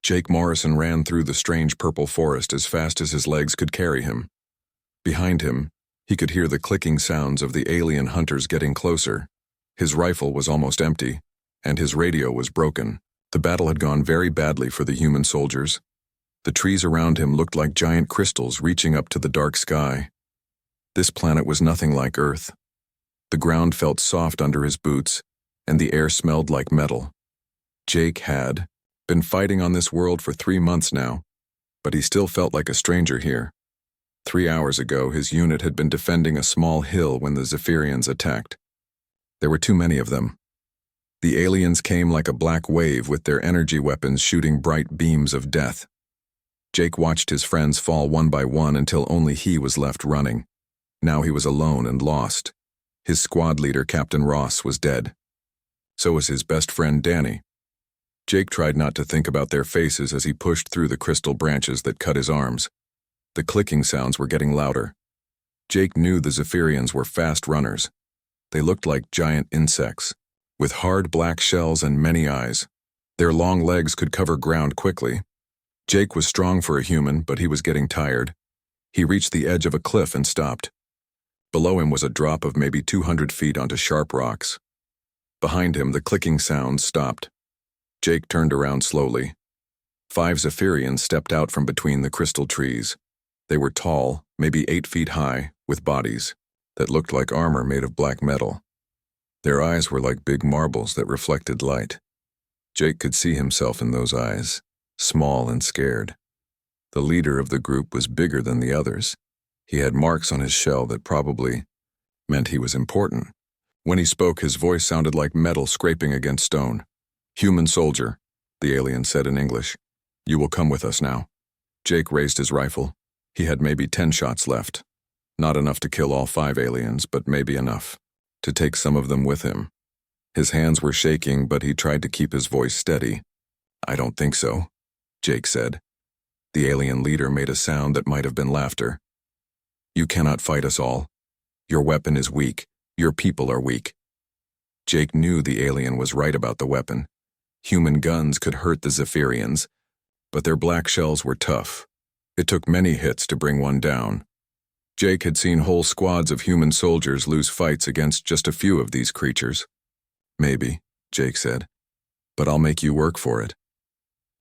Jake Morrison ran through the strange purple forest as fast as his legs could carry him. Behind him, he could hear the clicking sounds of the alien hunters getting closer. His rifle was almost empty, and his radio was broken. The battle had gone very badly for the human soldiers. The trees around him looked like giant crystals reaching up to the dark sky. This planet was nothing like Earth. The ground felt soft under his boots, and the air smelled like metal. Jake had been fighting on this world for 3 months now, but he still felt like a stranger here. 3 hours ago, his unit had been defending a small hill when the Zephyrians attacked. There were too many of them. The aliens came like a black wave with their energy weapons shooting bright beams of death. Jake watched his friends fall one by one until only he was left running. Now he was alone and lost. His squad leader, Captain Ross, was dead. So was his best friend, Danny. Jake tried not to think about their faces as he pushed through the crystal branches that cut his arms. The clicking sounds were getting louder. Jake knew the Zephyrians were fast runners. They looked like giant insects, with hard black shells and many eyes. Their long legs could cover ground quickly. Jake was strong for a human, but he was getting tired. He reached the edge of a cliff and stopped. Below him was a drop of maybe 200 feet onto sharp rocks. Behind him, the clicking sounds stopped. Jake turned around slowly. 5 Zephyrians stepped out from between the crystal trees. They were tall, maybe 8 feet high, with bodies that looked like armor made of black metal. Their eyes were like big marbles that reflected light. Jake could see himself in those eyes, small and scared. The leader of the group was bigger than the others. He had marks on his shell that probably meant he was important. When he spoke, his voice sounded like metal scraping against stone. "Human soldier," the alien said in English. "You will come with us now." Jake raised his rifle. He had maybe 10 shots left. Not enough to kill all 5 aliens, but maybe enough to take some of them with him. His hands were shaking, but he tried to keep his voice steady. "I don't think so," Jake said. The alien leader made a sound that might have been laughter. "You cannot fight us all. Your weapon is weak. Your people are weak." Jake knew the alien was right about the weapon. Human guns could hurt the Zephyrians, but their black shells were tough. It took many hits to bring one down. Jake had seen whole squads of human soldiers lose fights against just a few of these creatures. "Maybe," Jake said, "but I'll make you work for it."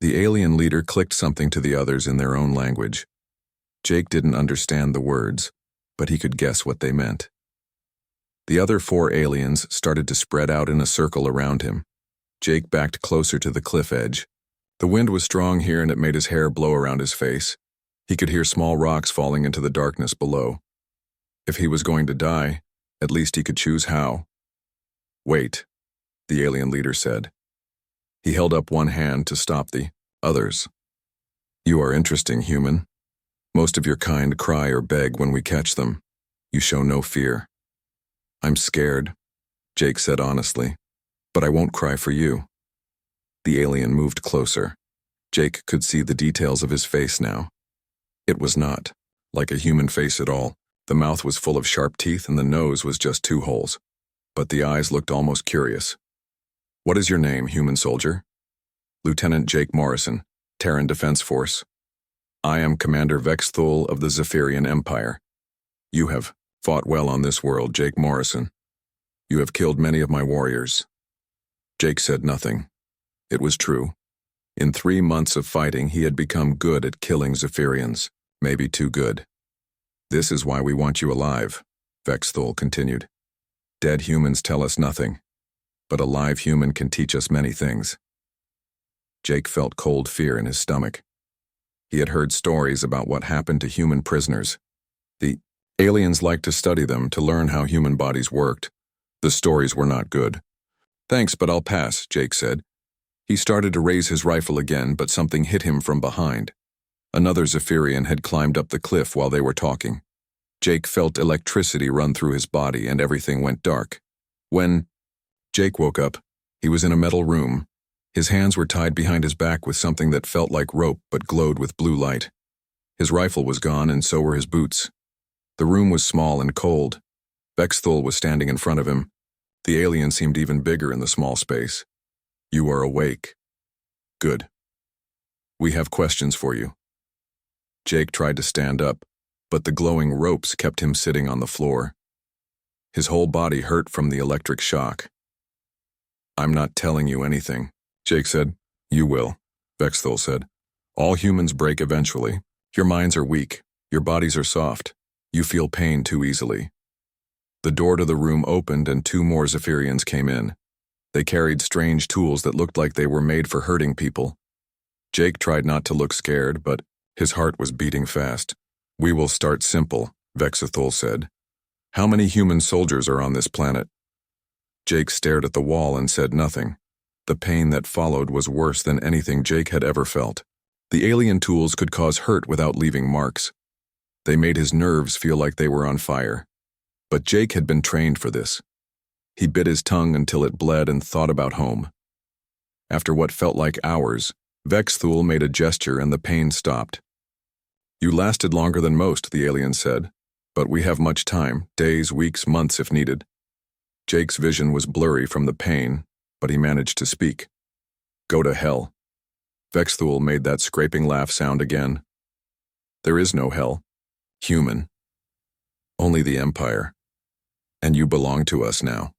The alien leader clicked something to the others in their own language. Jake didn't understand the words, but he could guess what they meant. The other 4 aliens started to spread out in a circle around him. Jake backed closer to the cliff edge. The wind was strong here and it made his hair blow around his face. He could hear small rocks falling into the darkness below. If he was going to die, at least he could choose how. "Wait," the alien leader said. He held up one hand to stop the others. "You are interesting, human. Most of your kind cry or beg when we catch them. You show no fear." "I'm scared," Jake said honestly, "but I won't cry for you." The alien moved closer. Jake could see the details of his face now. It was not like a human face at all. The mouth was full of sharp teeth and the nose was just 2 holes. But the eyes looked almost curious. "What is your name, human soldier?" "Lieutenant Jake Morrison, Terran Defense Force. I am Commander Vexthul of the Zephyrian Empire. You have fought well on this world, Jake Morrison. You have killed many of my warriors." Jake said nothing. It was true. In 3 months of fighting, he had become good at killing Zephyrians, maybe too good. "This is why we want you alive," Vexthul continued. "Dead humans tell us nothing, but a live human can teach us many things." Jake felt cold fear in his stomach. He had heard stories about what happened to human prisoners. The aliens liked to study them to learn how human bodies worked. The stories were not good. "Thanks, but I'll pass," Jake said. He started to raise his rifle again, but something hit him from behind. Another Zephyrian had climbed up the cliff while they were talking. Jake felt electricity run through his body and everything went dark. When Jake woke up, he was in a metal room. His hands were tied behind his back with something that felt like rope but glowed with blue light. His rifle was gone and so were his boots. The room was small and cold. Vexthul was standing in front of him. The alien seemed even bigger in the small space. "You are awake." "Good. We have questions for you. Jake tried to stand up, but the glowing ropes kept him sitting on the floor. His whole body hurt from the electric shock. I'm not telling you anything, Jake said. You will, Vexthul said. All humans break eventually. Your minds are weak. Your bodies are soft. You feel pain too easily. The door to the room opened and 2 more Zephyrians came in. They carried strange tools that looked like they were made for hurting people. Jake tried not to look scared, but his heart was beating fast. We will start simple, Vexthul said. How many human soldiers are on this planet? Jake stared at the wall and said nothing. The pain that followed was worse than anything Jake had ever felt. The alien tools could cause hurt without leaving marks. They made his nerves feel like they were on fire. But Jake had been trained for this. He bit his tongue until it bled and thought about home. After what felt like hours, Vexthul made a gesture and the pain stopped. You lasted longer than most, the alien said, but we have much time, days, weeks, months if needed. Jake's vision was blurry from the pain, but he managed to speak. Go to hell. Vexthul made that scraping laugh sound again. There is no hell. Human. Only the Empire. And you belong to us now.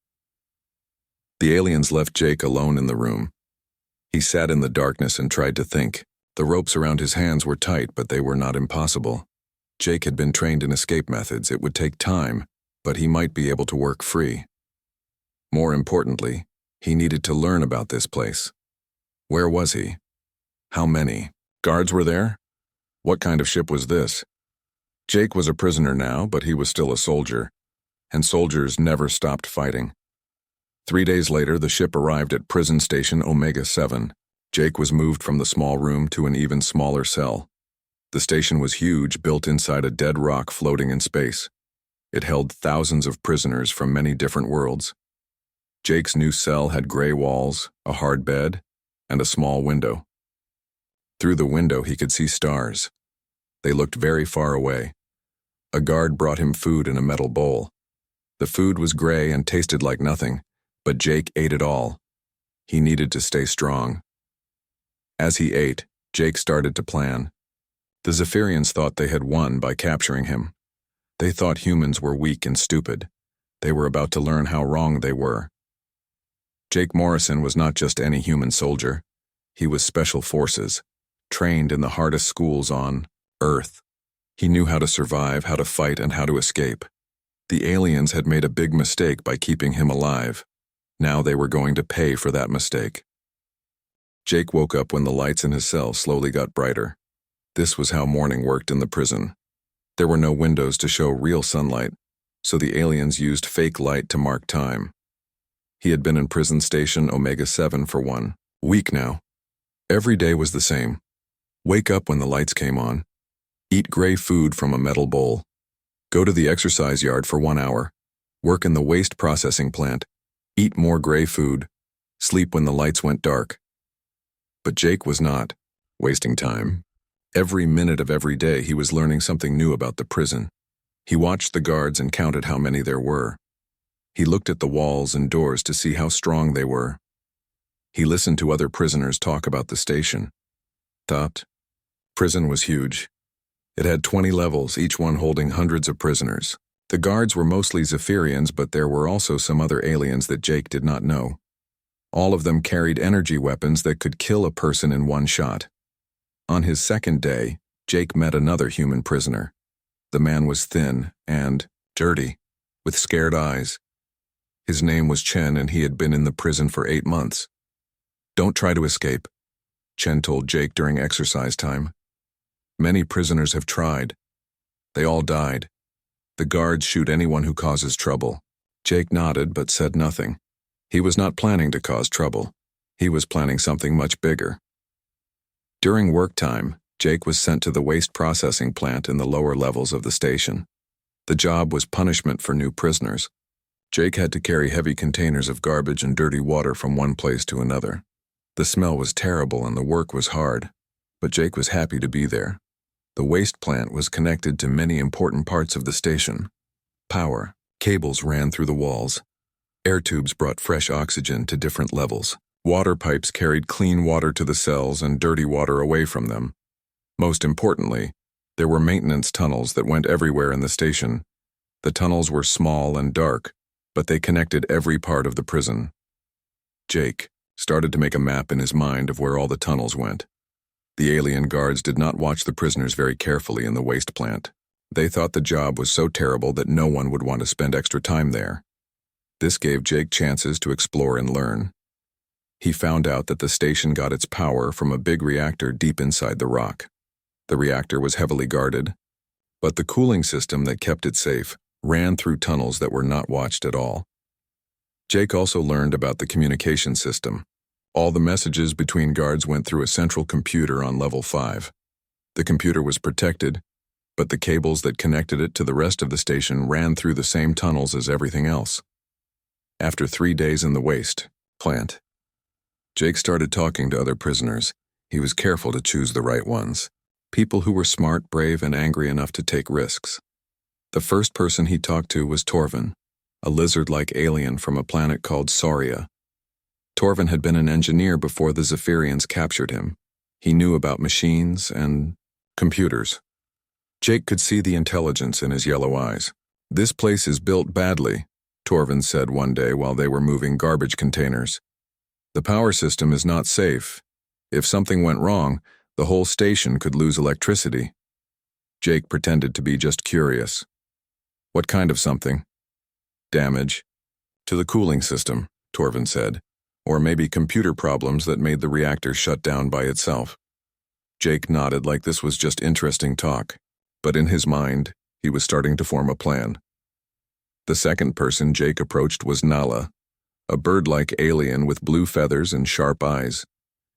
The aliens left Jake alone in the room. He sat in the darkness and tried to think. The ropes around his hands were tight, but they were not impossible. Jake had been trained in escape methods. It would take time, but he might be able to work free. More importantly, he needed to learn about this place. Where was he? How many? Guards were there? What kind of ship was this? Jake was a prisoner now, but he was still a soldier, and soldiers never stopped fighting. 3 days later, the ship arrived at prison station Omega-7. Jake was moved from the small room to an even smaller cell. The station was huge, built inside a dead rock floating in space. It held thousands of prisoners from many different worlds. Jake's new cell had gray walls, a hard bed, and a small window. Through the window, he could see stars. They looked very far away. A guard brought him food in a metal bowl. The food was gray and tasted like nothing, but Jake ate it all. He needed to stay strong. As he ate, Jake started to plan. The Zephyrians thought they had won by capturing him. They thought humans were weak and stupid. They were about to learn how wrong they were. Jake Morrison was not just any human soldier. He was Special Forces, trained in the hardest schools on Earth. He knew how to survive, how to fight, and how to escape. The aliens had made a big mistake by keeping him alive. Now they were going to pay for that mistake. Jake woke up when the lights in his cell slowly got brighter. This was how morning worked in the prison. There were no windows to show real sunlight, so the aliens used fake light to mark time. He had been in prison station Omega-7 for 1 week now. Every day was the same. Wake up when the lights came on. Eat gray food from a metal bowl. Go to the exercise yard for 1 hour. Work in the waste processing plant. Eat more gray food. Sleep when the lights went dark. But Jake was not wasting time. Every minute of every day he was learning something new about the prison. He watched the guards and counted how many there were. He looked at the walls and doors to see how strong they were. He listened to other prisoners talk about the station. Thought. Prison was huge. It had 20 levels, each one holding hundreds of prisoners. The guards were mostly Zephyrians, but there were also some other aliens that Jake did not know. All of them carried energy weapons that could kill a person in 1 shot. On his second day, Jake met another human prisoner. The man was thin and dirty, with scared eyes. His name was Chen, and he had been in the prison for 8 months. Don't try to escape, Chen told Jake during exercise time. Many prisoners have tried. They all died. The guards shoot anyone who causes trouble. Jake nodded but said nothing. He was not planning to cause trouble. He was planning something much bigger. During work time, Jake was sent to the waste processing plant in the lower levels of the station. The job was punishment for new prisoners. Jake had to carry heavy containers of garbage and dirty water from one place to another. The smell was terrible and the work was hard, but Jake was happy to be there. The waste plant was connected to many important parts of the station. Power, cables ran through the walls. Air tubes brought fresh oxygen to different levels. Water pipes carried clean water to the cells and dirty water away from them. Most importantly, there were maintenance tunnels that went everywhere in the station. The tunnels were small and dark, but they connected every part of the prison. Jake started to make a map in his mind of where all the tunnels went. The alien guards did not watch the prisoners very carefully in the waste plant. They thought the job was so terrible that no one would want to spend extra time there. This gave Jake chances to explore and learn. He found out that the station got its power from a big reactor deep inside the rock. The reactor was heavily guarded, but the cooling system that kept it safe ran through tunnels that were not watched at all. Jake also learned about the communication system. All the messages between guards went through a central computer on level 5. The computer was protected, but the cables that connected it to the rest of the station ran through the same tunnels as everything else. After 3 days in the waste plant, Jake started talking to other prisoners. He was careful to choose the right ones. People who were smart, brave, and angry enough to take risks. The first person he talked to was Torvin, a lizard-like alien from a planet called Sauria. Torvin had been an engineer before the Zephyrians captured him. He knew about machines and computers. Jake could see the intelligence in his yellow eyes. "This place is built badly," Torvin said one day while they were moving garbage containers. "The power system is not safe. If something went wrong, the whole station could lose electricity." Jake pretended to be just curious. "What kind of something?" "Damage to the cooling system," Torvin said. "Or maybe computer problems that made the reactor shut down by itself." Jake nodded like this was just interesting talk, but in his mind, he was starting to form a plan. The second person Jake approached was Nala, a bird-like alien with blue feathers and sharp eyes.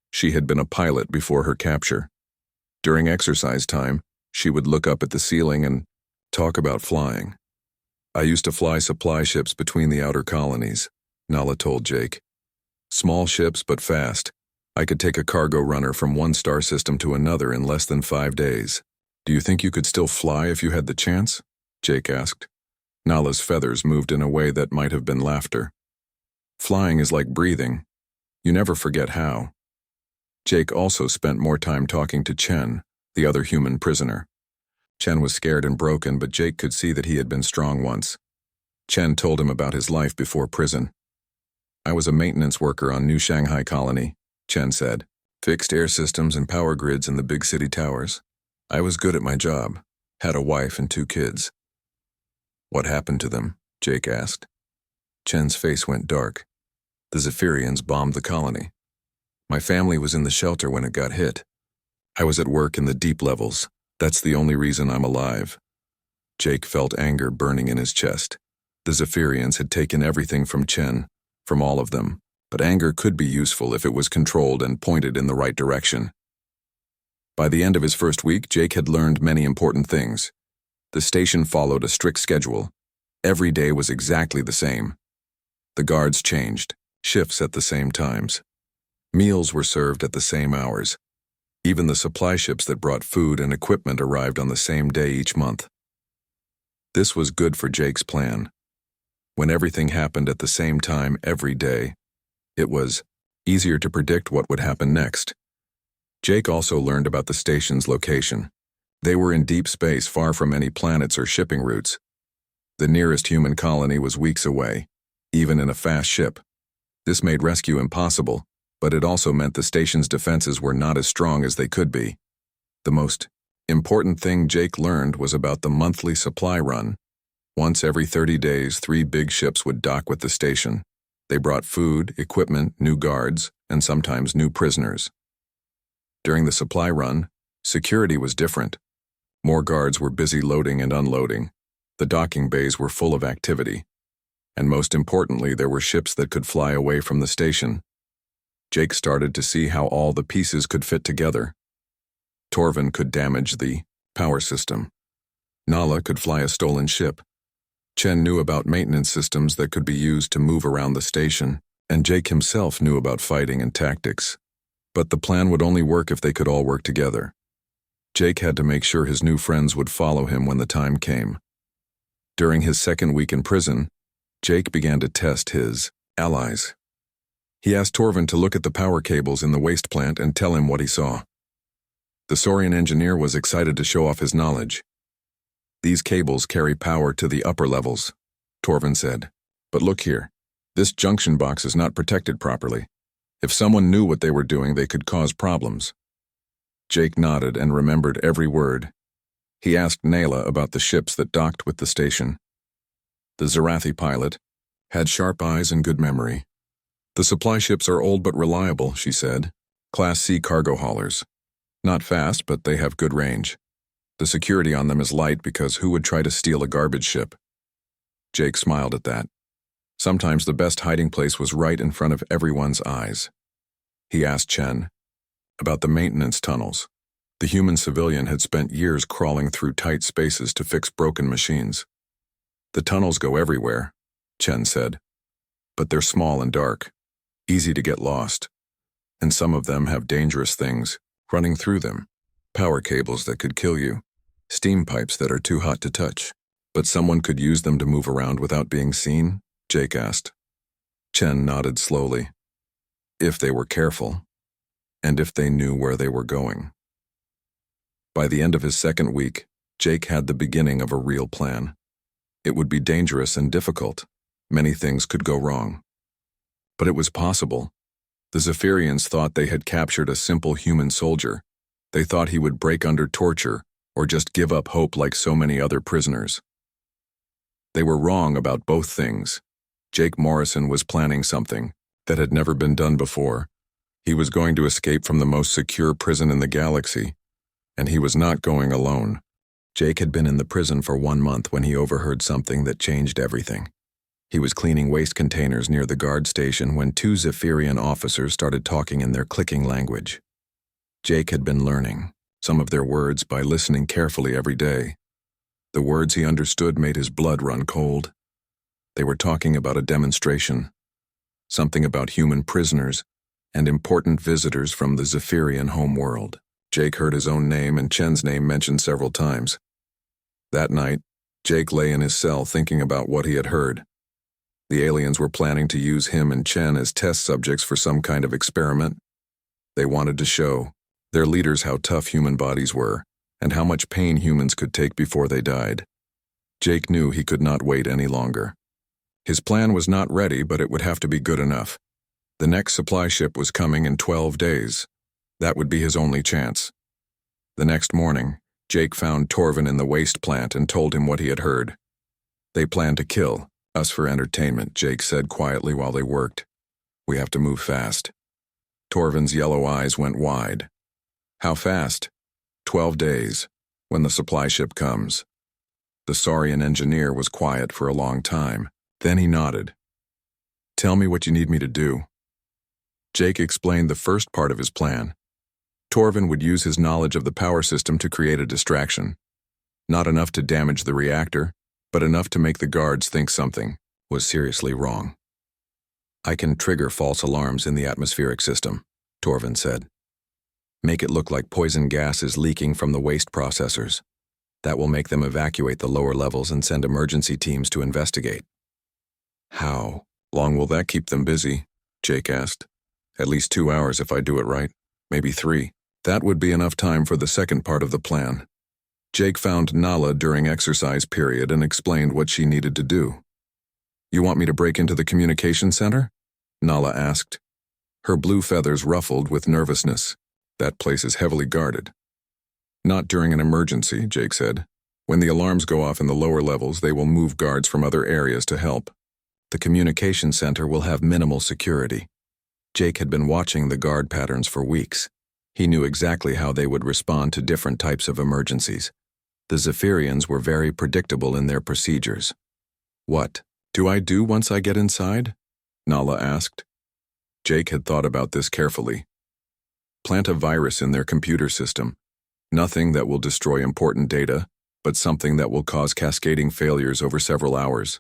She had been a pilot before her capture. During exercise time, she would look up at the ceiling and talk about flying. "I used to fly supply ships between the outer colonies," Nala told Jake. "Small ships, but fast. I could take a cargo runner from one star system to another in less than 5 days. Do you think you could still fly if you had the chance?" Jake asked. Nala's feathers moved in a way that might have been laughter. "Flying is like breathing. You never forget how." Jake also spent more time talking to Chen, the other human prisoner. Chen was scared and broken, but Jake could see that he had been strong once. Chen told him about his life before prison. "I was a maintenance worker on New Shanghai Colony," Chen said. "Fixed air systems and power grids in the big city towers. I was good at my job, had a wife and 2 kids. "What happened to them?" Jake asked. Chen's face went dark. "The Zephyrians bombed the colony. My family was in the shelter when it got hit. I was at work in the deep levels. That's the only reason I'm alive." Jake felt anger burning in his chest. The Zephyrians had taken everything from Chen, from all of them, but anger could be useful if it was controlled and pointed in the right direction. By the end of his first week, Jake had learned many important things. The station followed a strict schedule. Every day was exactly the same. The guards changed, shifts at the same times. Meals were served at the same hours. Even the supply ships that brought food and equipment arrived on the same day each month. This was good for Jake's plan. When everything happened at the same time every day, it was easier to predict what would happen next. Jake also learned about the station's location. They were in deep space, far from any planets or shipping routes. The nearest human colony was weeks away, even in a fast ship. This made rescue impossible, but it also meant the station's defenses were not as strong as they could be. The most important thing Jake learned was about the monthly supply run. Once every 30 days, 3 big ships would dock with the station. They brought food, equipment, new guards, and sometimes new prisoners. During the supply run, security was different. More guards were busy loading and unloading. The docking bays were full of activity. And most importantly, there were ships that could fly away from the station. Jake started to see how all the pieces could fit together. Torvin could damage the power system. Nala could fly a stolen ship. Chen knew about maintenance systems that could be used to move around the station, and Jake himself knew about fighting and tactics. But the plan would only work if they could all work together. Jake had to make sure his new friends would follow him when the time came. During his second week in prison, Jake began to test his allies. He asked Torvin to look at the power cables in the waste plant and tell him what he saw. The Saurian engineer was excited to show off his knowledge. "These cables carry power to the upper levels," Torvin said. "But look here. This junction box is not protected properly. If someone knew what they were doing, they could cause problems." Jake nodded and remembered every word. He asked Nayla about the ships that docked with the station. The Zarathi pilot had sharp eyes and good memory. "The supply ships are old but reliable," she said. "Class C cargo haulers. Not fast, but they have good range. The security on them is light because who would try to steal a garbage ship?" Jake smiled at that. Sometimes the best hiding place was right in front of everyone's eyes. He asked Chen about the maintenance tunnels. The human civilian had spent years crawling through tight spaces to fix broken machines. "The tunnels go everywhere," Chen said. "But they're small and dark, easy to get lost. And some of them have dangerous things running through them. Power cables that could kill you. Steam pipes that are too hot to touch. But someone could use them to move around without being seen?" Jake asked. Chen nodded slowly. "If they were careful, and if they knew where they were going." By the end of his second week, Jake had the beginning of a real plan. It would be dangerous and difficult. Many things could go wrong. But it was possible. The Zephyrians thought they had captured a simple human soldier. They thought he would break under torture or just give up hope like so many other prisoners. They were wrong about both things. Jake Morrison was planning something that had never been done before. He was going to escape from the most secure prison in the galaxy, and he was not going alone. Jake had been in the prison for 1 month when he overheard something that changed everything. He was cleaning waste containers near the guard station when 2 Zephyrian officers started talking in their clicking language. Jake had been learning some of their words by listening carefully every day. The words he understood made his blood run cold. They were talking about a demonstration, something about human prisoners and important visitors from the Zephyrian homeworld. Jake heard his own name and Chen's name mentioned several times. That night, Jake lay in his cell thinking about what he had heard. The aliens were planning to use him and Chen as test subjects for some kind of experiment. They wanted to show their leaders how tough human bodies were and how much pain humans could take before they died. Jake knew he could not wait any longer. His plan was not ready, but it would have to be good enough. The next supply ship was coming in 12 days. That would be his only chance. The next morning, Jake found Torvin in the waste plant and told him what he had heard. "They plan to kill us for entertainment," Jake said quietly while they worked. "We have to move fast." Torvin's yellow eyes went wide. "How fast?" 12 days, when the supply ship comes." The Saurian engineer was quiet for a long time. Then he nodded. "Tell me what you need me to do." Jake explained the first part of his plan. Torvin would use his knowledge of the power system to create a distraction. Not enough to damage the reactor, but enough to make the guards think something was seriously wrong. "I can trigger false alarms in the atmospheric system," Torvin said. "Make it look like poison gas is leaking from the waste processors. That will make them evacuate the lower levels and send emergency teams to investigate." "How long will that keep them busy?" Jake asked. "At least 2 hours if I do it right. Maybe 3. That would be enough time for the second part of the plan." Jake found Nala during exercise period and explained what she needed to do. "You want me to break into the communication center?" Nala asked. Her blue feathers ruffled with nervousness. "That place is heavily guarded." "Not during an emergency," Jake said. "When the alarms go off in the lower levels, they will move guards from other areas to help. The communication center will have minimal security." Jake had been watching the guard patterns for weeks. He knew exactly how they would respond to different types of emergencies. The Zephyrians were very predictable in their procedures. "What do I do once I get inside?" Nala asked. Jake had thought about this carefully. "Plant a virus in their computer system. Nothing that will destroy important data, but something that will cause cascading failures over several hours.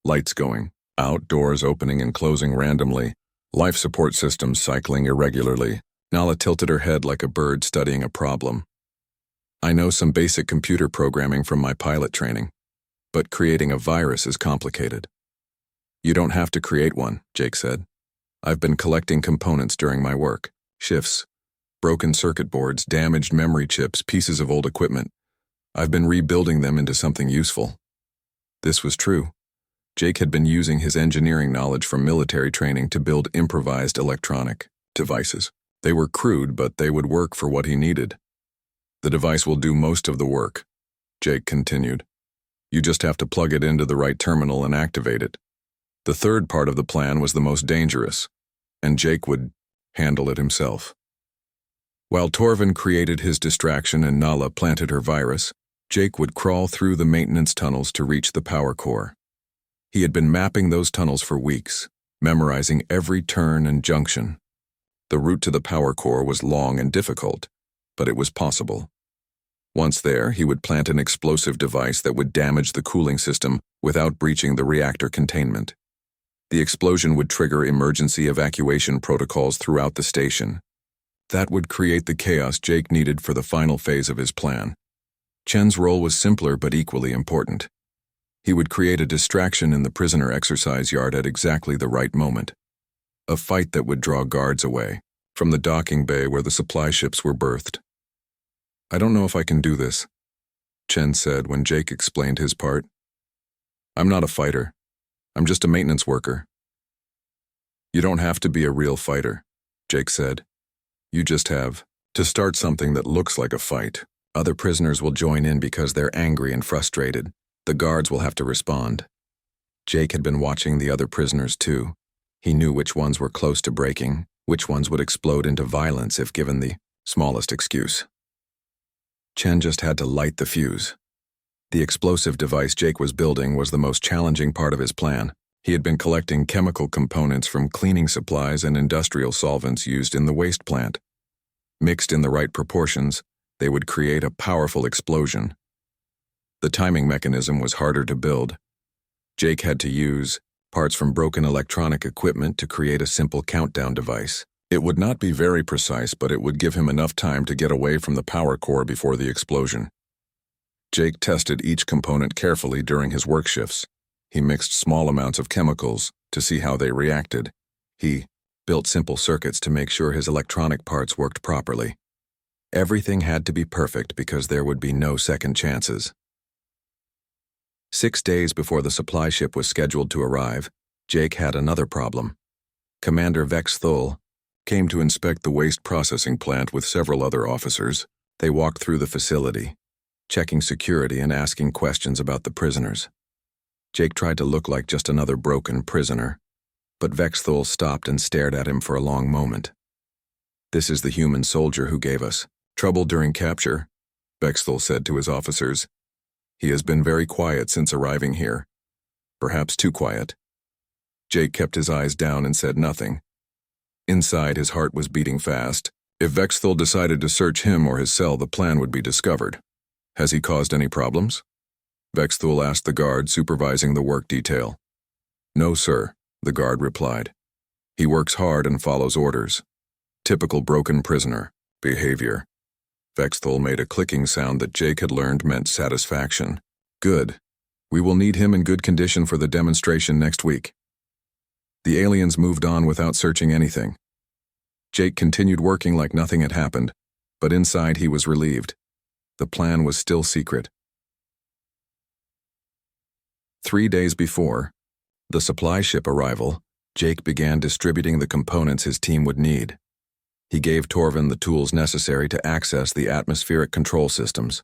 Lights going out, doors opening and closing randomly, life support systems cycling irregularly." Nala tilted her head like a bird studying a problem. "I know some basic computer programming from my pilot training, but creating a virus is complicated." "You don't have to create one," Jake said. I've been collecting components during my work. Shifts, broken circuit boards, damaged memory chips, pieces of old equipment. I've been rebuilding them into something useful. This was true. Jake had been using his engineering knowledge from military training to build improvised electronic devices. They were crude, but they would work for what he needed. The device will do most of the work, Jake continued. You just have to plug it into the right terminal and activate it. The third part of the plan was the most dangerous, and Jake would handle it himself. While Torvin created his distraction and Nala planted her virus, Jake would crawl through the maintenance tunnels to reach the power core. He had been mapping those tunnels for weeks, memorizing every turn and junction. The route to the power core was long and difficult, but it was possible. Once there, he would plant an explosive device that would damage the cooling system without breaching the reactor containment. The explosion would trigger emergency evacuation protocols throughout the station. That would create the chaos Jake needed for the final phase of his plan. Chen's role was simpler but equally important. He would create a distraction in the prisoner exercise yard at exactly the right moment. A fight that would draw guards away from the docking bay where the supply ships were berthed. I don't know if I can do this, Chen said when Jake explained his part. I'm not a fighter. I'm just a maintenance worker. You don't have to be a real fighter, Jake said. You just have to start something that looks like a fight. Other prisoners will join in because they're angry and frustrated. The guards will have to respond. Jake had been watching the other prisoners too. He knew which ones were close to breaking, which ones would explode into violence if given the smallest excuse. Chen just had to light the fuse. The explosive device Jake was building was the most challenging part of his plan. He had been collecting chemical components from cleaning supplies and industrial solvents used in the waste plant. Mixed in the right proportions, they would create a powerful explosion. The timing mechanism was harder to build. Jake had to use parts from broken electronic equipment to create a simple countdown device. It would not be very precise, but it would give him enough time to get away from the power core before the explosion. Jake tested each component carefully during his work shifts. He mixed small amounts of chemicals to see how they reacted. He built simple circuits to make sure his electronic parts worked properly. Everything had to be perfect because there would be no second chances. 6 days before the supply ship was scheduled to arrive, Jake had another problem. Commander Vex Thul came to inspect the waste processing plant with several other officers. They walked through the facility, checking security and asking questions about the prisoners. Jake tried to look like just another broken prisoner, but Vex Thul stopped and stared at him for a long moment. This is the human soldier who gave us trouble during capture, Vex Thul said to his officers. He has been very quiet since arriving here, perhaps too quiet. Jake kept his eyes down and said nothing. Inside, his heart was beating fast. If Vex Thul decided to search him or his cell, the plan would be discovered. Has he caused any problems? Vex Thul asked the guard supervising the work detail. No, sir, the guard replied. He works hard and follows orders. Typical broken prisoner behavior. Vex Thul made a clicking sound that Jake had learned meant satisfaction. Good. We will need him in good condition for the demonstration next week. The aliens moved on without searching anything. Jake continued working like nothing had happened, but inside he was relieved. The plan was still secret. 3 days before the supply ship arrival, Jake began distributing the components his team would need. He gave Torvin the tools necessary to access the atmospheric control systems.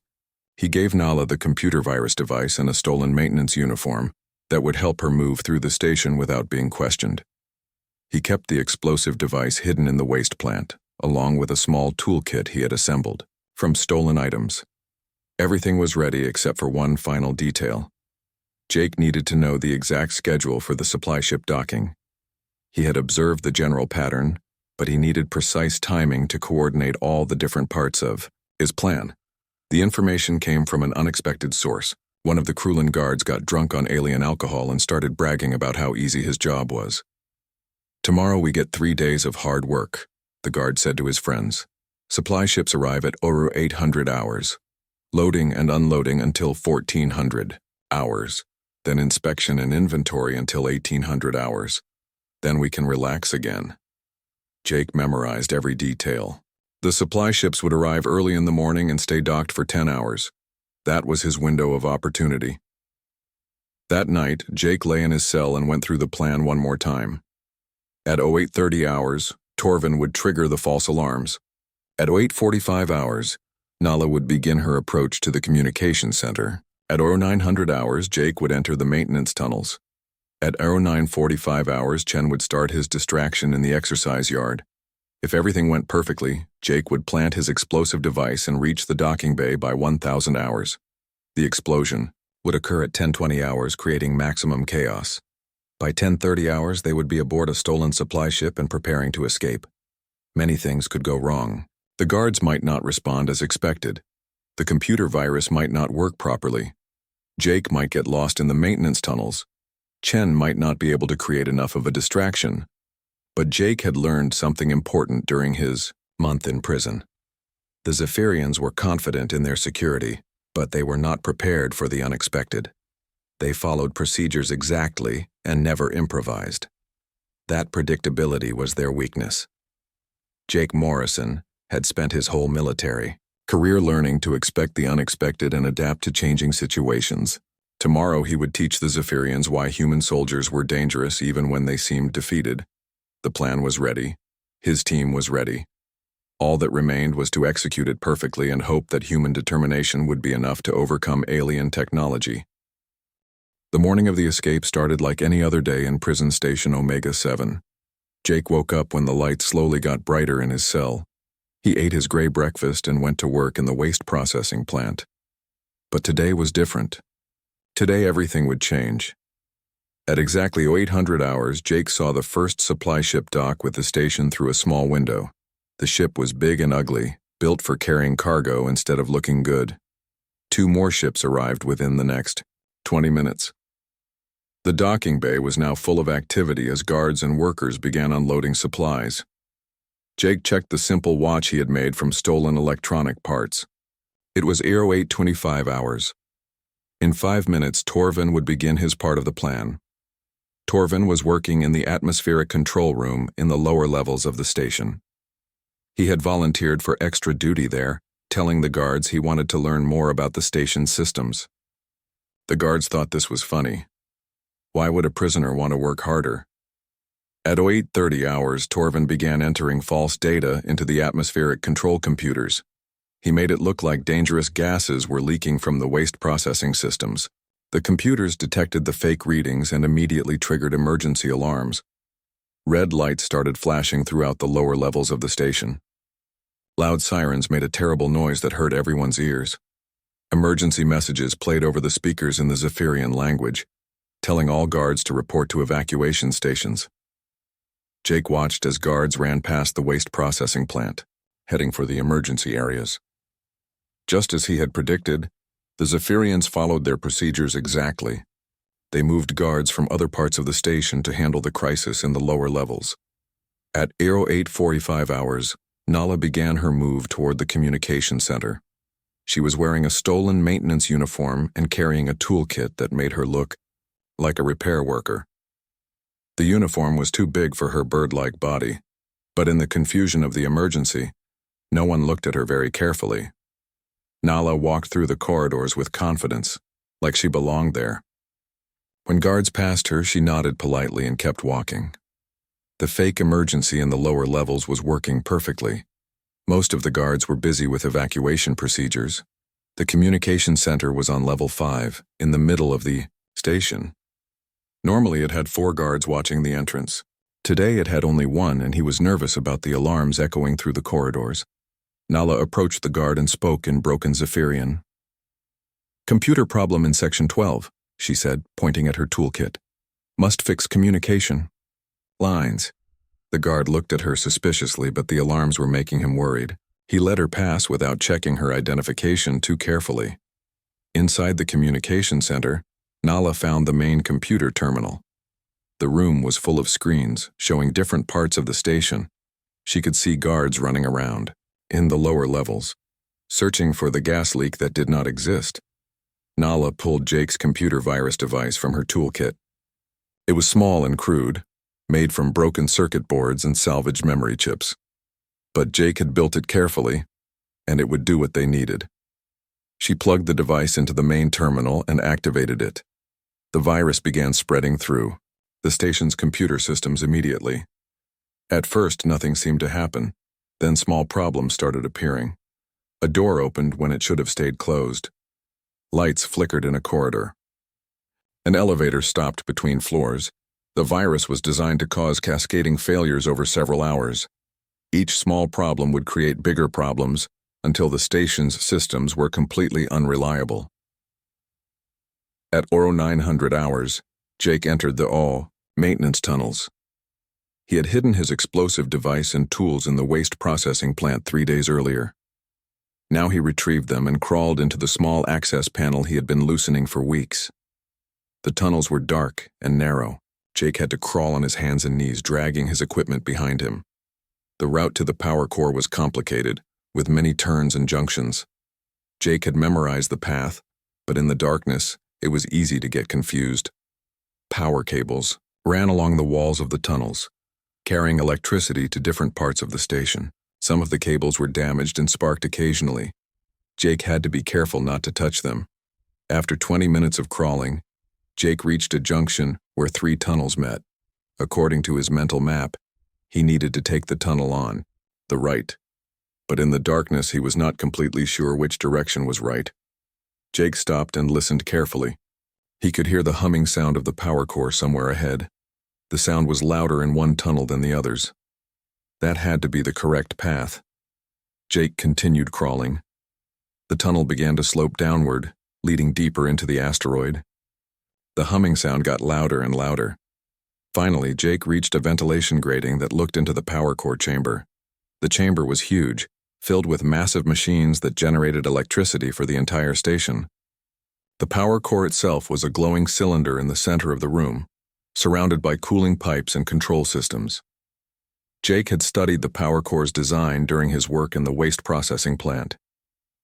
He gave Nala the computer virus device and a stolen maintenance uniform that would help her move through the station without being questioned. He kept the explosive device hidden in the waste plant, along with a small toolkit he had assembled from stolen items. Everything was ready except for one final detail. Jake needed to know the exact schedule for the supply ship docking. He had observed the general pattern, but he needed precise timing to coordinate all the different parts of his plan. The information came from an unexpected source. One of the Krulin guards got drunk on alien alcohol and started bragging about how easy his job was. Tomorrow we get 3 days of hard work, the guard said to his friends. Supply ships arrive at Oru 800 hours. Loading and unloading until 1400 hours. Then inspection and inventory until 1800 hours. Then we can relax again. Jake memorized every detail. The supply ships would arrive early in the morning and stay docked for 10 hours. That was his window of opportunity. That night, Jake lay in his cell and went through the plan one more time. At 0830 hours, Torvin would trigger the false alarms. At 0845 hours, Nala would begin her approach to the communication center. At 0900 hours, Jake would enter the maintenance tunnels. At 0945 hours, Chen would start his distraction in the exercise yard. If everything went perfectly, Jake would plant his explosive device and reach the docking bay by 1000 hours. The explosion would occur at 1020 hours, creating maximum chaos. By 1030 hours, they would be aboard a stolen supply ship and preparing to escape. Many things could go wrong. The guards might not respond as expected. The computer virus might not work properly. Jake might get lost in the maintenance tunnels. Chen might not be able to create enough of a distraction. But Jake had learned something important during his month in prison. The Zephyrians were confident in their security, but they were not prepared for the unexpected. They followed procedures exactly and never improvised. That predictability was their weakness. Jake Morrison had spent his whole military career learning to expect the unexpected and adapt to changing situations. Tomorrow he would teach the Zephyrians why human soldiers were dangerous even when they seemed defeated. The plan was ready. His team was ready. All that remained was to execute it perfectly and hope that human determination would be enough to overcome alien technology. The morning of the escape started like any other day in prison station Omega 7. Jake woke up when the light slowly got brighter in his cell. He ate his gray breakfast and went to work in the waste processing plant. But today was different. Today everything would change. At exactly 0800 hours, Jake saw the first supply ship dock with the station through a small window. The ship was big and ugly, built for carrying cargo instead of looking good. 2 more ships arrived within the next 20 minutes. The docking bay was now full of activity as guards and workers began unloading supplies. Jake checked the simple watch he had made from stolen electronic parts. It was 0825 hours. In 5 minutes, Torvin would begin his part of the plan. Torvin was working in the atmospheric control room in the lower levels of the station. He had volunteered for extra duty there, telling the guards he wanted to learn more about the station's systems. The guards thought this was funny. Why would a prisoner want to work harder? At 0830 hours, Torvin began entering false data into the atmospheric control computers. He made it look like dangerous gases were leaking from the waste processing systems. The computers detected the fake readings and immediately triggered emergency alarms. Red lights started flashing throughout the lower levels of the station. Loud sirens made a terrible noise that hurt everyone's ears. Emergency messages played over the speakers in the Zephyrian language, telling all guards to report to evacuation stations. Jake watched as guards ran past the waste processing plant, heading for the emergency areas. Just as he had predicted, the Zephyrians followed their procedures exactly. They moved guards from other parts of the station to handle the crisis in the lower levels. At 0845 hours, Nala began her move toward the communication center. She was wearing a stolen maintenance uniform and carrying a toolkit that made her look like a repair worker. The uniform was too big for her bird-like body, but in the confusion of the emergency, no one looked at her very carefully. Nala walked through the corridors with confidence, like she belonged there. When guards passed her, she nodded politely and kept walking. The fake emergency in the lower levels was working perfectly. Most of the guards were busy with evacuation procedures. The communication center was on level 5, in the middle of the station. Normally it had 4 guards watching the entrance. Today it had only 1, and he was nervous about the alarms echoing through the corridors. Nala approached the guard and spoke in broken Zephyrian. "Computer problem in Section 12, she said, pointing at her toolkit. "Must fix communication lines." The guard looked at her suspiciously, but the alarms were making him worried. He let her pass without checking her identification too carefully. Inside the communication center, Nala found the main computer terminal. The room was full of screens, showing different parts of the station. She could see guards running around, in the lower levels, searching for the gas leak that did not exist. Nala pulled Jake's computer virus device from her toolkit. It was small and crude, made from broken circuit boards and salvaged memory chips. But Jake had built it carefully, and it would do what they needed. She plugged the device into the main terminal and activated it. The virus began spreading through the station's computer systems immediately. At first, nothing seemed to happen. Then small problems started appearing. A door opened when it should have stayed closed. Lights flickered in a corridor. An elevator stopped between floors. The virus was designed to cause cascading failures over several hours. Each small problem would create bigger problems until the station's systems were completely unreliable. At 0900 hours, Jake entered the maintenance tunnels. He had hidden his explosive device and tools in the waste processing plant 3 days earlier. Now he retrieved them and crawled into the small access panel he had been loosening for weeks. The tunnels were dark and narrow. Jake had to crawl on his hands and knees, dragging his equipment behind him. The route to the power core was complicated, with many turns and junctions. Jake had memorized the path, but in the darkness, it was easy to get confused. Power cables ran along the walls of the tunnels, carrying electricity to different parts of the station. Some of the cables were damaged and sparked occasionally. Jake had to be careful not to touch them. After 20 minutes of crawling, Jake reached a junction where 3 tunnels met. According to his mental map, he needed to take the tunnel on the right. But in the darkness, he was not completely sure which direction was right. Jake stopped and listened carefully. He could hear the humming sound of the power core somewhere ahead. The sound was louder in one tunnel than the others. That had to be the correct path. Jake continued crawling. The tunnel began to slope downward, leading deeper into the asteroid. The humming sound got louder and louder. Finally, Jake reached a ventilation grating that looked into the power core chamber. The chamber was huge, filled with massive machines that generated electricity for the entire station. The power core itself was a glowing cylinder in the center of the room, surrounded by cooling pipes and control systems. Jake had studied the power core's design during his work in the waste processing plant.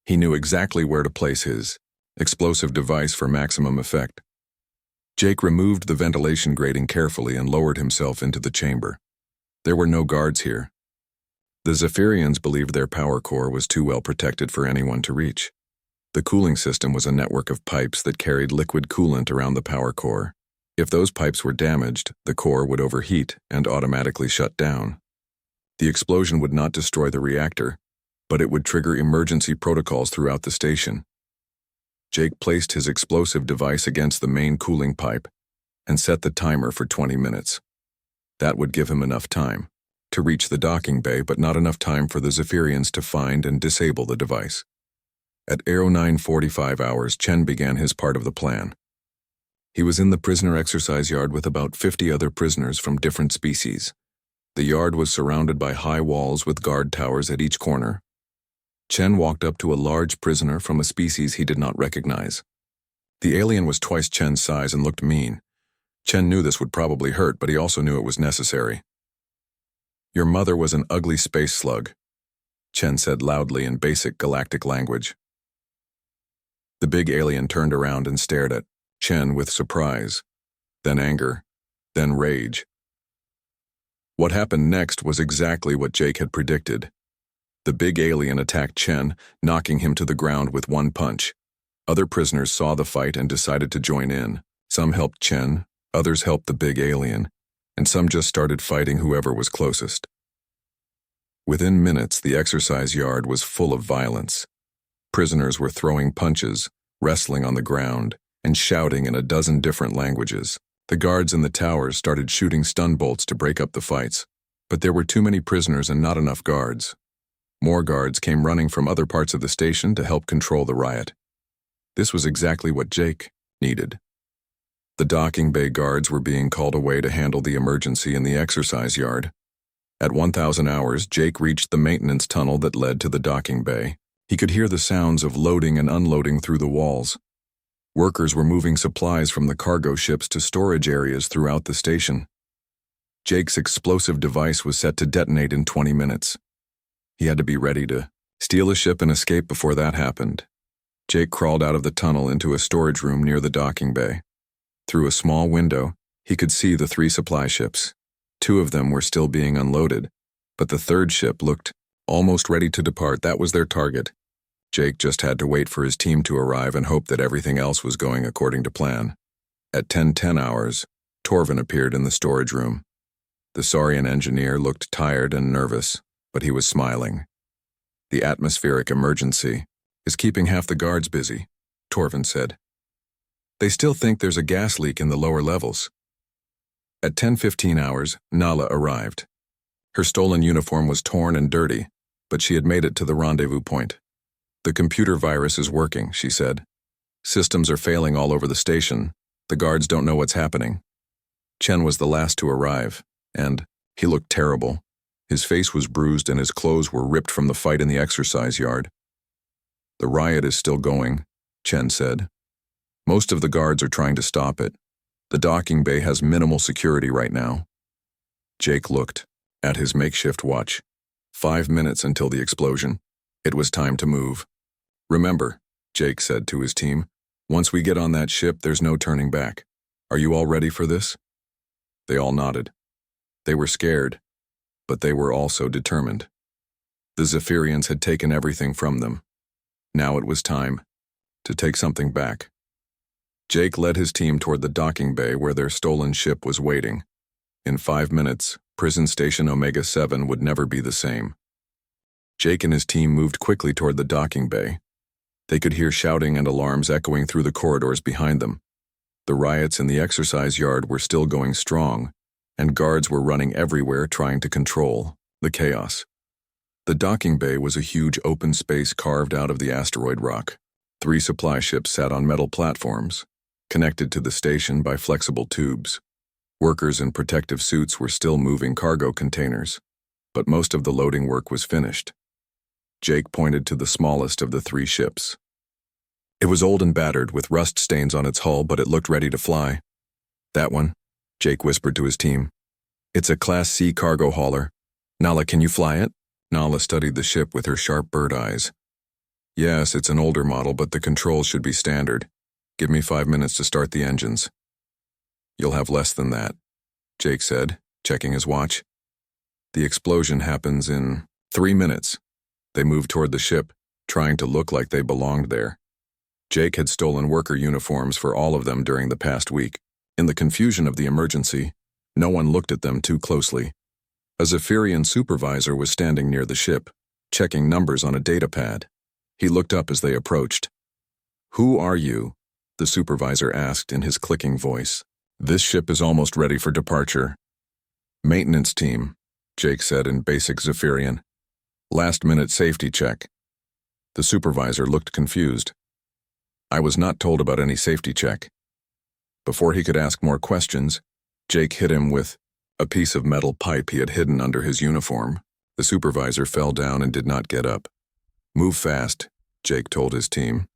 He knew exactly where to place his explosive device for maximum effect. Jake removed the ventilation grating carefully and lowered himself into the chamber. There were no guards here. The Zephyrians believed their power core was too well protected for anyone to reach. The cooling system was a network of pipes that carried liquid coolant around the power core. If those pipes were damaged, the core would overheat and automatically shut down. The explosion would not destroy the reactor, but it would trigger emergency protocols throughout the station. Jake placed his explosive device against the main cooling pipe and set the timer for 20 minutes. That would give him enough time to reach the docking bay, but not enough time for the Zephyrians to find and disable the device. At 0945 hours, Chen began his part of the plan. He was in the prisoner exercise yard with about 50 other prisoners from different species. The yard was surrounded by high walls with guard towers at each corner. Chen walked up to a large prisoner from a species he did not recognize. The alien was twice Chen's size and looked mean. Chen knew this would probably hurt, but he also knew it was necessary. "Your mother was an ugly space slug," Chen said loudly in basic galactic language. The big alien turned around and stared at Chen with surprise, then anger, then rage. What happened next was exactly what Jake had predicted. The big alien attacked Chen, knocking him to the ground with one punch. Other prisoners saw the fight and decided to join in. Some helped Chen, others helped the big alien, and some just started fighting whoever was closest. Within minutes, the exercise yard was full of violence. Prisoners were throwing punches, wrestling on the ground, and shouting in a dozen different languages. The guards in the towers started shooting stun bolts to break up the fights, but there were too many prisoners and not enough guards. More guards came running from other parts of the station to help control the riot. This was exactly what Jake needed. The docking bay guards were being called away to handle the emergency in the exercise yard. At 1000 hours, Jake reached the maintenance tunnel that led to the docking bay. He could hear the sounds of loading and unloading through the walls. Workers were moving supplies from the cargo ships to storage areas throughout the station. Jake's explosive device was set to detonate in 20 minutes. He had to be ready to steal a ship and escape before that happened. Jake crawled out of the tunnel into a storage room near the docking bay. Through a small window, he could see the 3 supply ships. Two of them were still being unloaded, but the third ship looked almost ready to depart. That was their target. Jake just had to wait for his team to arrive and hope that everything else was going according to plan. At 10:10 hours, Torvin appeared in the storage room. The Saurian engineer looked tired and nervous, but he was smiling. "The atmospheric emergency is keeping half the guards busy," Torvin said. "They still think there's a gas leak in the lower levels." At 10:15 hours, Nala arrived. Her stolen uniform was torn and dirty, but she had made it to the rendezvous point. "The computer virus is working," she said. "Systems are failing all over the station. The guards don't know what's happening." Chen was the last to arrive, and he looked terrible. His face was bruised and his clothes were ripped from the fight in the exercise yard. "The riot is still going," Chen said. "Most of the guards are trying to stop it. The docking bay has minimal security right now." Jake looked at his makeshift watch. 5 minutes until the explosion. It was time to move. "Remember," Jake said to his team, "once we get on that ship, there's no turning back. Are you all ready for this?" They all nodded. They were scared, but they were also determined. The Zephyrians had taken everything from them. Now it was time to take something back. Jake led his team toward the docking bay where their stolen ship was waiting. In 5 minutes, prison station Omega-7 would never be the same. Jake and his team moved quickly toward the docking bay. They could hear shouting and alarms echoing through the corridors behind them. The riots in the exercise yard were still going strong, and guards were running everywhere trying to control the chaos. The docking bay was a huge open space carved out of the asteroid rock. 3 supply ships sat on metal platforms, connected to the station by flexible tubes. Workers in protective suits were still moving cargo containers, but most of the loading work was finished. Jake pointed to the smallest of the 3 ships. It was old and battered, with rust stains on its hull, but it looked ready to fly. "That one," Jake whispered to his team. "It's a Class C cargo hauler. Nala, can you fly it?" Nala studied the ship with her sharp bird eyes. "Yes, it's an older model, but the controls should be standard. Give me 5 minutes to start the engines." "You'll have less than that," Jake said, checking his watch. "The explosion happens in 3 minutes." They moved toward the ship, trying to look like they belonged there. Jake had stolen worker uniforms for all of them during the past week. In the confusion of the emergency, no one looked at them too closely. A Zephyrian supervisor was standing near the ship, checking numbers on a data pad. He looked up as they approached. "Who are you?" the supervisor asked in his clicking voice. "This ship is almost ready for departure." "Maintenance team," Jake said in basic Zephyrian. "Last-minute safety check." The supervisor looked confused. "I was not told about any safety check." Before he could ask more questions, Jake hit him with a piece of metal pipe he had hidden under his uniform. The supervisor fell down and did not get up. "Move fast," Jake told his team.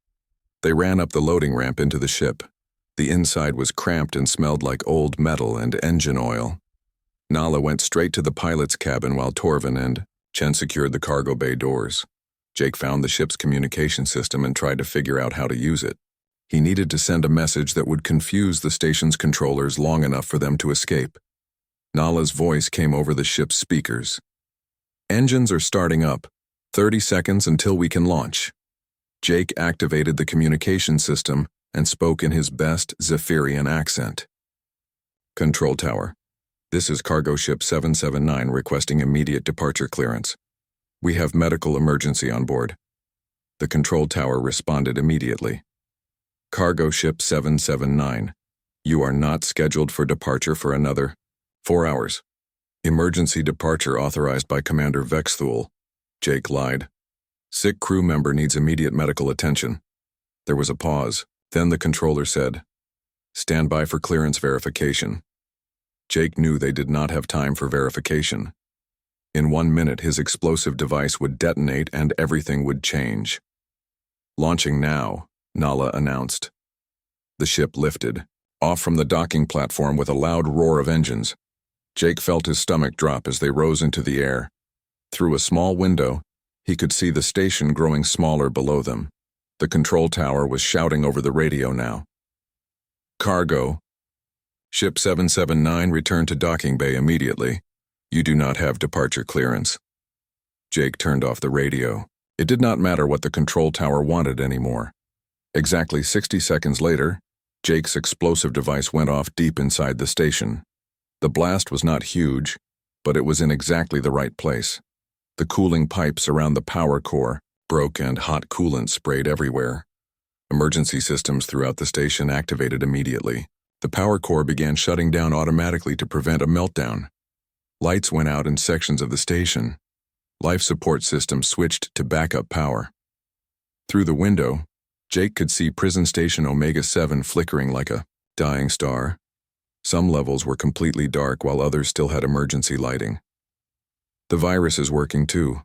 They ran up the loading ramp into the ship. The inside was cramped and smelled like old metal and engine oil. Nala went straight to the pilot's cabin while Torvin and Chen secured the cargo bay doors. Jake found the ship's communication system and tried to figure out how to use it. He needed to send a message that would confuse the station's controllers long enough for them to escape. Nala's voice came over the ship's speakers. "Engines are starting up. 30 seconds until we can launch." Jake activated the communication system and spoke in his best Zephyrian accent. "Control tower. This is cargo ship 779 requesting immediate departure clearance. We have medical emergency on board." The control tower responded immediately. "Cargo ship 779. You are not scheduled for departure for another 4 hours. Emergency departure authorized by Commander Vexthul." Jake lied. "Sick crew member needs immediate medical attention." There was a pause. Then the controller said, "Stand by for clearance verification." Jake knew they did not have time for verification. In 1 minute, his explosive device would detonate and everything would change. "Launching now," Nala announced. The ship lifted, off from the docking platform with a loud roar of engines. Jake felt his stomach drop as they rose into the air. Through a small window, he could see the station growing smaller below them. The control tower was shouting over the radio now. "Cargo Ship 779, return to docking bay immediately. You do not have departure clearance. Jake turned off the radio. It did not matter what the control tower wanted anymore. Exactly 60 seconds later, Jake's explosive device went off deep inside the station. The blast was not huge, but it was in exactly the right place. The cooling pipes around the power core broke and hot coolant sprayed everywhere. Emergency systems throughout the station activated immediately. The power core began shutting down automatically to prevent a meltdown. Lights went out in sections of the station. Life support systems switched to backup power. Through the window, Jake could see prison station Omega-7 flickering like a dying star. Some levels were completely dark while others still had emergency lighting. The virus is working too,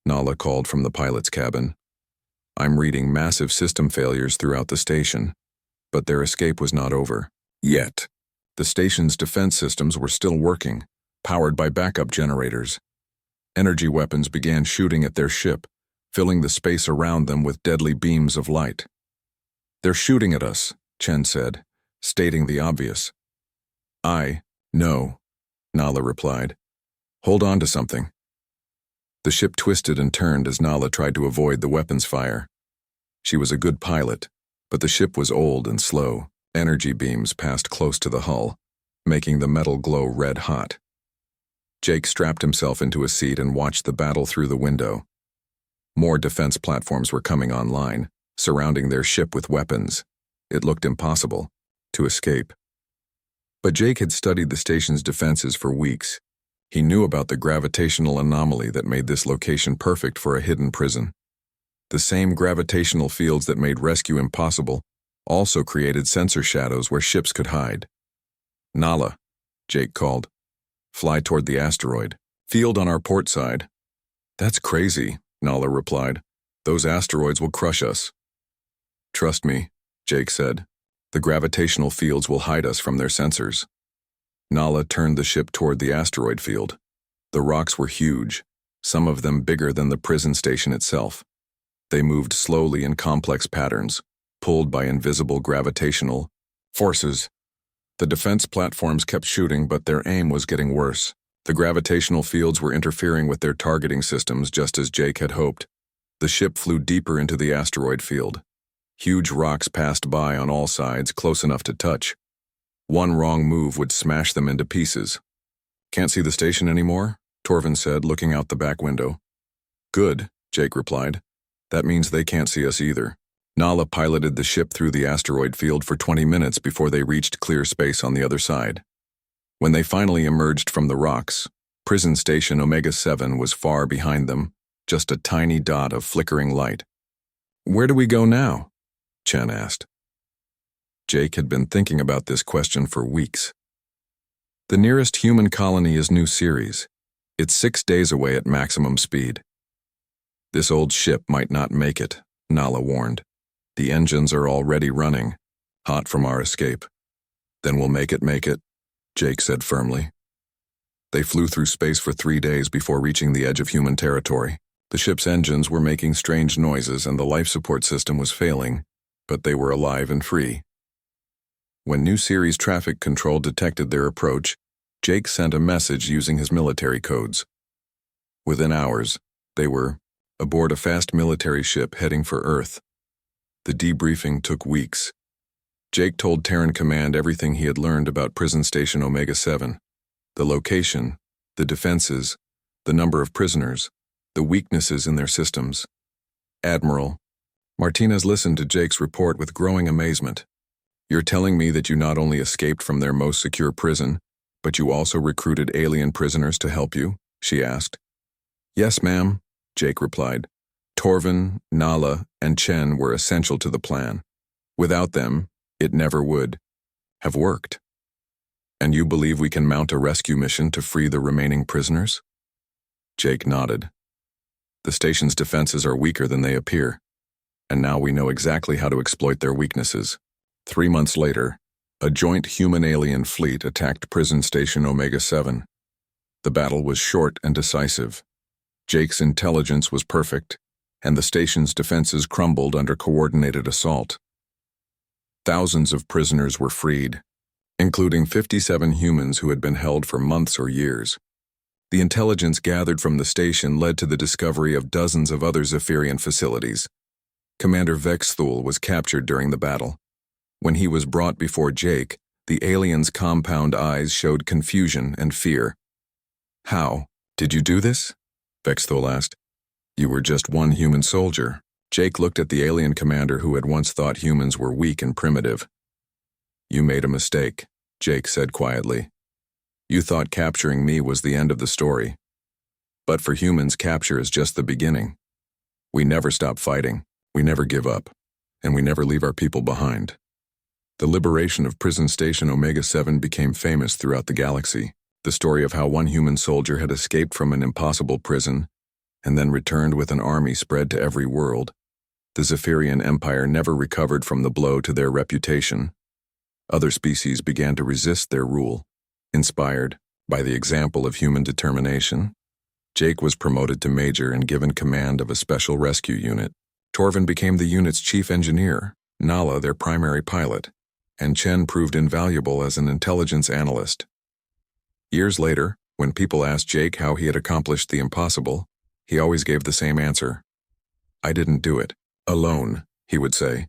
Nala called from the pilot's cabin. I'm reading massive system failures throughout the station, but their escape was not over. Yet. The station's defense systems were still working, powered by backup generators. Energy weapons began shooting at their ship, filling the space around them with deadly beams of light. They're shooting at us, Chen said, stating the obvious. I know, Nala replied. Hold on to something. The ship twisted and turned as Nala tried to avoid the weapons fire. She was a good pilot, but the ship was old and slow. Energy beams passed close to the hull, making the metal glow red hot. Jake strapped himself into a seat and watched the battle through the window. More defense platforms were coming online, surrounding their ship with weapons. It looked impossible to escape. But Jake had studied the station's defenses for weeks. He knew about the gravitational anomaly that made this location perfect for a hidden prison. The same gravitational fields that made rescue impossible also created sensor shadows where ships could hide. Nala, Jake called. Fly toward the asteroid. Field on our port side. That's crazy, Nala replied. Those asteroids will crush us. Trust me, Jake said. The gravitational fields will hide us from their sensors. Nala turned the ship toward the asteroid field. The rocks were huge, some of them bigger than the prison station itself. They moved slowly in complex patterns, pulled by invisible gravitational forces. The defense platforms kept shooting, but their aim was getting worse. The gravitational fields were interfering with their targeting systems just as Jake had hoped. The ship flew deeper into the asteroid field. Huge rocks passed by on all sides, close enough to touch. One wrong move would smash them into pieces. Can't see the station anymore? Torvin said, looking out the back window. Good, Jake replied. That means they can't see us either. Nala piloted the ship through the asteroid field for 20 minutes before they reached clear space on the other side. When they finally emerged from the rocks, prison station Omega-7 was far behind them, just a tiny dot of flickering light. Where do we go now? Chen asked. Jake had been thinking about this question for weeks. The nearest human colony is New Ceres. It's 6 days away at maximum speed. This old ship might not make it, Nala warned. The engines are already running, hot from our escape. Then we'll make it, Jake said firmly. They flew through space for 3 days before reaching the edge of human territory. The ship's engines were making strange noises and the life support system was failing, but they were alive and free. When New Ceres traffic control detected their approach, Jake sent a message using his military codes. Within hours, they were aboard a fast military ship heading for Earth. The debriefing took weeks. Jake told Terran Command everything he had learned about prison station Omega-7. The location, the defenses, the number of prisoners, the weaknesses in their systems. Admiral, Martinez listened to Jake's report with growing amazement. You're telling me that you not only escaped from their most secure prison, but you also recruited alien prisoners to help you? She asked. Yes, ma'am, Jake replied. Torvin, Nala, and Chen were essential to the plan. Without them, it never would have worked. And you believe we can mount a rescue mission to free the remaining prisoners? Jake nodded. The station's defenses are weaker than they appear, and now we know exactly how to exploit their weaknesses. 3 months later, a joint human-alien fleet attacked prison station Omega-7. The battle was short and decisive. Jake's intelligence was perfect, and the station's defenses crumbled under coordinated assault. Thousands of prisoners were freed, including 57 humans who had been held for months or years. The intelligence gathered from the station led to the discovery of dozens of other Zephyrian facilities. Commander Vexthul was captured during the battle. When he was brought before Jake, the alien's compound eyes showed confusion and fear. "How? Did you do this?" Vexthul asked. "You were just one human soldier." Jake looked at the alien commander who had once thought humans were weak and primitive. "You made a mistake," Jake said quietly. "You thought capturing me was the end of the story. But for humans, capture is just the beginning. We never stop fighting, we never give up, and we never leave our people behind." The liberation of Prison Station Omega-7 became famous throughout the galaxy, the story of how one human soldier had escaped from an impossible prison and then returned with an army spread to every world. The Zephyrian Empire never recovered from the blow to their reputation. Other species began to resist their rule. Inspired by the example of human determination, Jake was promoted to major and given command of a special rescue unit. Torvin became the unit's chief engineer, Nala their primary pilot, and Chen proved invaluable as an intelligence analyst. Years later, when people asked Jake how he had accomplished the impossible, he always gave the same answer. "I didn't do it alone," he would say.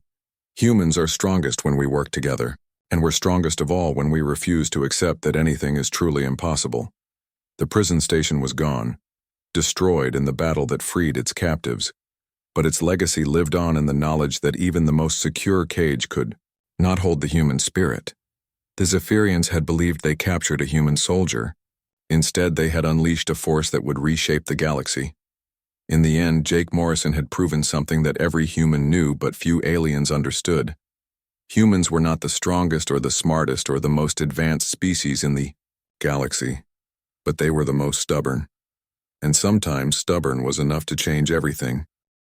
"Humans are strongest when we work together, and we're strongest of all when we refuse to accept that anything is truly impossible." The prison station was gone, destroyed in the battle that freed its captives, but its legacy lived on in the knowledge that even the most secure cage could not hold the human spirit. The Zephyrians had believed they captured a human soldier. Instead, they had unleashed a force that would reshape the galaxy. In the end, Jake Morrison had proven something that every human knew but few aliens understood. Humans were not the strongest or the smartest or the most advanced species in the galaxy, but they were the most stubborn. And sometimes stubborn was enough to change everything.